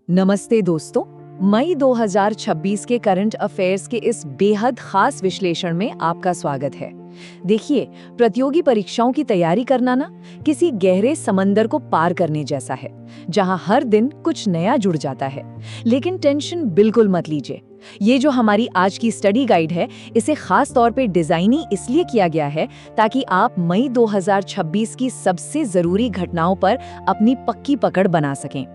नमस्ते दोस्तों। मई 2026 के करंट अफेयर्स के इस बेहद खास विश्लेषण में आपका स्वागत है। देखिए, प्रतियोगी परीक्षाओं की तैयारी करना ना किसी गहरे समंदर को पार करने जैसा है, जहां हर दिन कुछ नया जुड़ जाता है। लेकिन टेंशन बिल्कुल मत लीजिए। ये जो हमारी आज की स्टडी गाइड है, इसे खास तौर पे डिजाइन ही इसलिए किया गया है ताकि आप मई 2026 की सबसे जरूरी घटनाओं पर अपनी पक्की पकड़ बना सकें।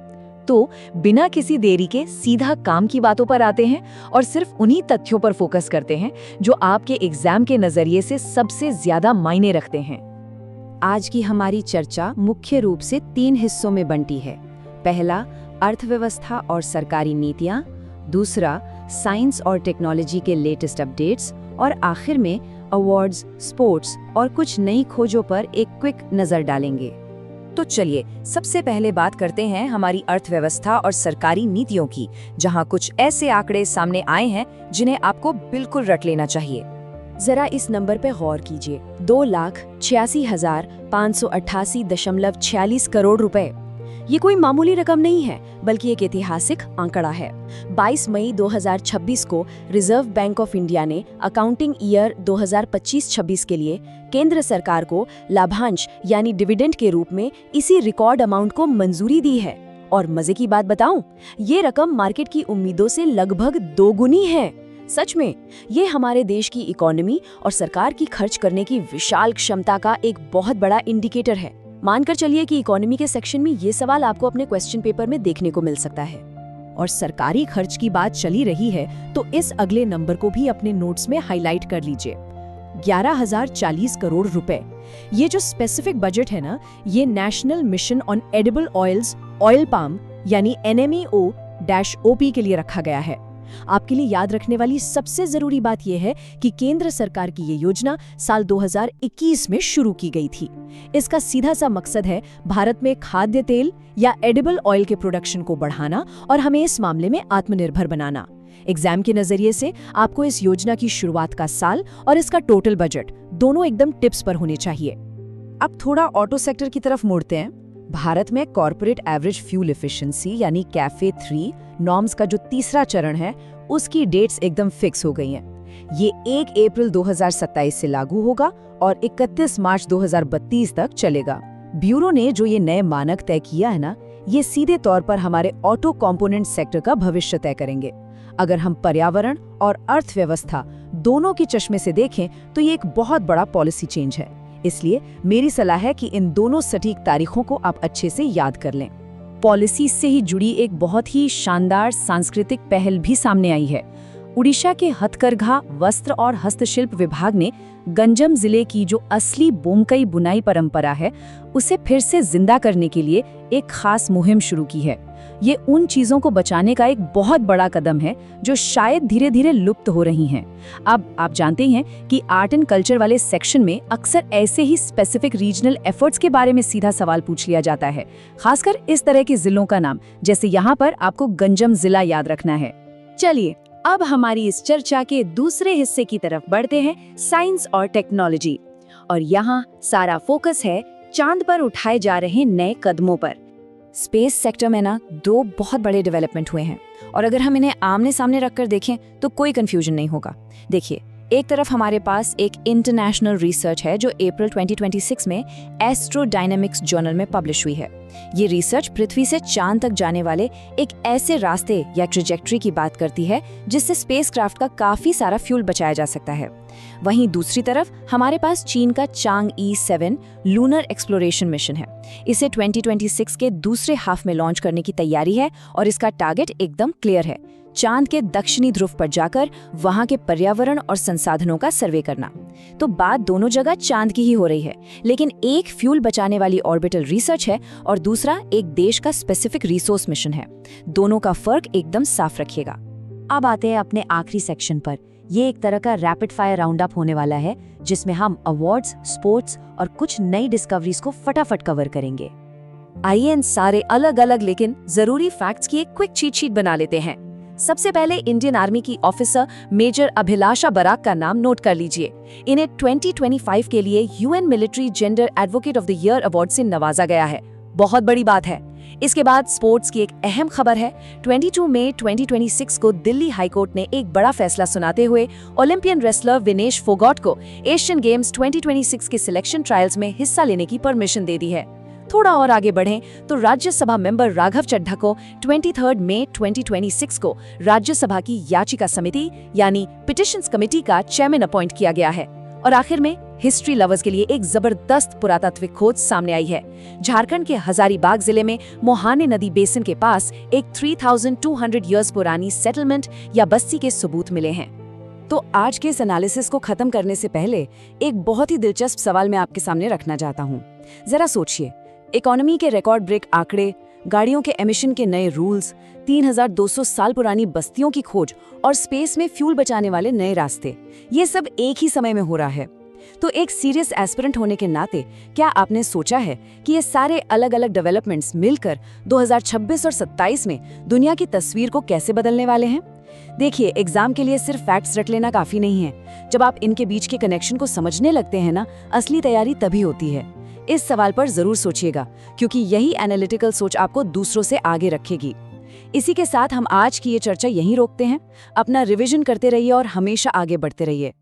तो बिना किसी देरी के सीधा काम की बातों पर आते हैं और सिर्फ उन्हीं तथ्यों पर फोकस करते हैं जो आपके एग्जाम के नजरिए से सबसे ज्यादा मायने रखते हैं। आज की हमारी चर्चा मुख्य रूप से 3 हिस्सों में बंटी है। पहला, अर्थव्यवस्था और सरकारी नीतियां। दूसरा, साइंस और टेक्नोलॉजी के लेटेस्ट अपडेट्स। और आखिर में अवार्ड्स, स्पोर्ट्स और कुछ नई खोजों पर एक क्विक नजर डालेंगे। तो चलिए सबसे पहले बात करते हैं हमारी अर्थव्यवस्था और सरकारी नीतियों की, जहां कुछ ऐसे आंकड़े सामने आए हैं जिन्हें आपको बिल्कुल रट लेना चाहिए। जरा इस नंबर पे गौर कीजिए, 2,86,588.46 करोड़ रुपए। ये कोई मामूली रकम नहीं है, बल्कि एक ऐतिहासिक आंकड़ा है। 22 मई 2026 को रिजर्व बैंक ऑफ इंडिया ने अकाउंटिंग ईयर 2025-26 के लिए केंद्र सरकार को लाभांश यानी डिविडेंड के रूप में इसी रिकॉर्ड अमाउंट को मंजूरी दी है। और मजे की बात बताऊं, ये रकम मार्केट की उम्मीदों से लगभग 2 गुनी है। सच में ये हमारे देश की इकोनॉमी और सरकार की खर्च करने की विशाल क्षमता का एक बहुत बड़ा इंडिकेटर है। मानकर चलिए कि इकोनॉमी के सेक्शन में ये सवाल आपको अपने क्वेश्चन पेपर में देखने को मिल सकता है। और सरकारी खर्च की बात चली रही है तो इस अगले नंबर को भी अपने नोट्स में हाईलाइट कर लीजिए, 11,040 करोड़ रुपए। ये जो स्पेसिफिक बजट है ना, ये national mission on edible oils, oil palm यानी NMEO-OP के लिए रखा गया है। आपके लिए याद रखने वाली सबसे जरूरी बात यह है कि केंद्र सरकार की ये योजना साल 2021 में शुरू की गई थी। इसका सीधा सा मकसद है भारत में खाद्य तेल या एडिबल ऑयल के प्रोडक्शन को बढ़ाना और हमें इस मामले में आत्मनिर्भर बनाना। एग्जाम के नजरिए से आपको इस योजना की शुरुआत का साल और इसका टोटल बजट दोनों एकदम टिप्स पर होने चाहिए। अब थोड़ा ऑटो सेक्टर की तरफ मुड़ते हैं। भारत में कॉर्पोरेट एवरेज फ्यूल एफिशिएंसी यानी कैफे 3 नॉर्म्स का जो तीसरा चरण है, उसकी डेट्स एकदम फिक्स हो गई हैं। ये 1 अप्रैल 2027 से लागू होगा और 31 मार्च 2032 तक चलेगा। ब्यूरो ने जो ये नए मानक तय किया है ना, ये सीधे तौर पर हमारे ऑटो कंपोनेंट सेक्टर का भविष्य तय करेंगे। अगर हम पर्यावरण और अर्थव्यवस्था दोनों के चश्मे से देखें तो ये एक बहुत बड़ा पॉलिसी चेंज है। इसलिए मेरी सलाह है कि इन दोनों सटीक तारीखों को आप अच्छे से याद कर लें। पॉलिसी से ही जुड़ी एक बहुत ही शानदार सांस्कृतिक पहल भी सामने आई है। उड़ीसा के हथकरघा, वस्त्र और हस्तशिल्प विभाग ने गंजम जिले की जो असली बोमकई बुनाई परंपरा है, उसे फिर से जिंदा करने के लिए एक खास मुहिम शुरू की है। ये उन चीजों को बचाने का एक बहुत बड़ा कदम है जो शायद धीरे धीरे लुप्त हो रही हैं। अब आप जानते हैं कि आर्ट एंड कल्चर वाले सेक्शन में अक्सर ऐसे ही स्पेसिफिक रीजनल एफर्ट्स के बारे में सीधा सवाल पूछ लिया जाता है, खासकर इस तरह के जिलों का नाम, जैसे यहाँ पर आपको गंजम जिला याद रखना है। चलिए अब हमारी इस चर्चा के दूसरे हिस्से की तरफ बढ़ते हैं, साइंस और टेक्नोलॉजी। और यहाँ सारा फोकस है चांद पर उठाए जा रहे नए कदमों पर। स्पेस सेक्टर में ना 2 बहुत बड़े डेवलपमेंट हुए हैं और अगर हम इन्हें आमने सामने रखकर देखें तो कोई कंफ्यूजन नहीं होगा। देखिए, एक तरफ हमारे पास एक इंटरनेशनल रिसर्च है जो अप्रैल 2026 में एस्ट्रोडायनामिक्स जर्नल में पब्लिश हुई है। ये रिसर्च पृथ्वी से चांद तक जाने वाले एक ऐसे रास्ते या ट्रेजेक्ट्री की बात करती है जिससे स्पेसक्राफ्ट का काफी सारा फ्यूल बचाया जा सकता है। वहीं दूसरी तरफ हमारे पास चीन का चांगई 7 लूनर एक्सप्लोरेशन मिशन है। इसे 2026 के दूसरे हाफ में लॉन्च करने की तैयारी है और इसका टारगेट एकदम क्लियर है, चांद के दक्षिणी ध्रुव पर जाकर वहां के पर्यावरण और संसाधनों का सर्वे करना। तो बात दोनों जगह चांद की ही हो रही है, लेकिन एक फ्यूल बचाने वाली ऑर्बिटल रिसर्च है और दूसरा एक देश का स्पेसिफिक रिसोर्स मिशन है। दोनों का फर्क एकदम साफ रखिएगा। अब आते हैं अपने आखिरी सेक्शन पर। ये एक तरह का रैपिड फायर राउंड अप होने वाला है जिसमें हम अवार्ड्स, स्पोर्ट्स और कुछ नई डिस्कवरीज को फटाफट कवर करेंगे। आइए इन सारे अलग अलग लेकिन जरूरी फैक्ट्स की एक क्विक चीट शीट बना लेते हैं। सबसे पहले इंडियन आर्मी की ऑफिसर मेजर अभिलाषा बराक का नाम नोट कर लीजिए। इन्हें 2025 के लिए UN military gender advocate of the year award से नवाजा गया है। बहुत बड़ी बात है। इसके बाद स्पोर्ट्स की एक अहम खबर है। 22 मई 2026 को दिल्ली हाईकोर्ट ने एक बड़ा फैसला सुनाते हुए ओलंपियन रेसलर विनेश फोगाट को एशियन गेम्स 2026 के सिलेक्शन ट्रायल्स में हिस्सा लेने की परमिशन दे दी है। थोड़ा और आगे बढ़ें तो राज्यसभा मेंबर राघव चड्ढा को 23 मई 2026 को राज्यसभा की याचिका समिति यानी पिटिशंस कमेटी का चेयरमैन अपॉइंट किया गया है। और आखिर में हिस्ट्री लवर्स के लिए एक जबरदस्त पुरातात्विक खोज सामने आई है। झारखंड के हजारीबाग जिले में मोहाने नदी बेसिन के पास एक 3200 ईयर्स पुरानी सेटलमेंट या बस्ती के सबूत मिले हैं। तो आज के इस एनालिसिस को खत्म करने से पहले एक बहुत ही दिलचस्प सवाल मैं आपके सामने रखना चाहता हूँ। जरा सोचिए, इकोनॉमी के रिकॉर्ड ब्रेक आंकड़े, गाड़ियों के एमिशन के नए रूल्स, 3200 साल पुरानी बस्तियों की खोज और स्पेस में फ्यूल बचाने वाले नए रास्ते, ये सब एक ही समय में हो रहा है। तो एक सीरियस एस्पिरेंट होने के नाते क्या आपने सोचा है कि ये सारे अलग अलग डेवलपमेंट्स मिलकर 2026 और 27 में दुनिया की तस्वीर को कैसे बदलने वाले हैं? देखिए, एग्जाम के लिए सिर्फ फैक्ट्स रट लेना काफी नहीं है। जब आप इनके बीच के कनेक्शन को समझने लगते हैं ना, असली तैयारी तभी होती है। इस सवाल पर जरूर सोचिएगा, क्योंकि यही एनालिटिकल सोच आपको दूसरों से आगे रखेगी। इसी के साथ हम आज की ये चर्चा यहीं रोकते हैं। अपना रिवीजन करते रहिए और हमेशा आगे बढ़ते रहिए।